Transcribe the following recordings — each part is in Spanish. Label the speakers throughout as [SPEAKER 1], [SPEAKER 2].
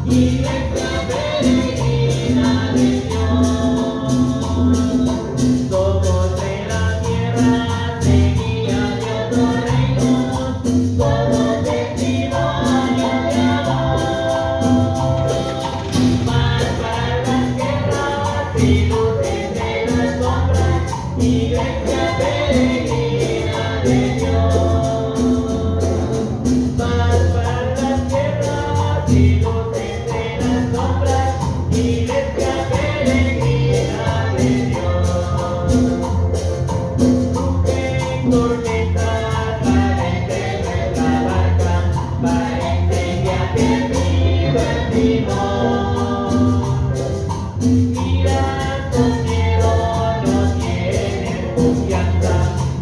[SPEAKER 1] Iglesia peregrina de Dios. Somos de la tierra, semilla de otro reino, somos testimonio de amor. Paz para las guerras y luces de las sombras, Iglesia peregrina de Dios. Paz para las guerras y luces de las sombras, Iglesia peregrina de Dios. Rugen tormentas, parece nuestra barca, parece que ha perdido el timón. Miran con miedo, no tienen confianza,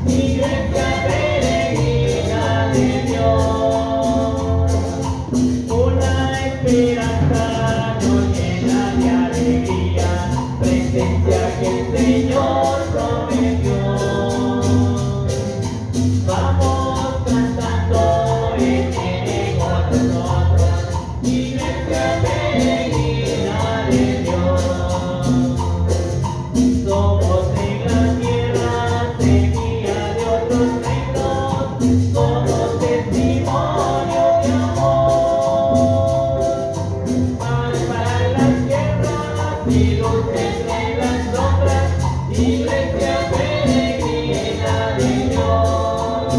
[SPEAKER 1] Iglesia peregrina de Dios. Una esperanza nos llena de alegría, presencia que el Señor prometió. Vamos cantando, Él viene con nosotros, Iglesia peregrina de Dios. Somos en la tierra, semilla de otros reinos, somos testimonio de amor. Paz para las guerras y luces de las sombras, Iglesia peregrina de Dios.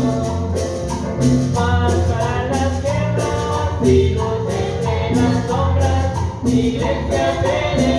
[SPEAKER 1] Paz para las guerras y luces de las sombras, Iglesia peregrina.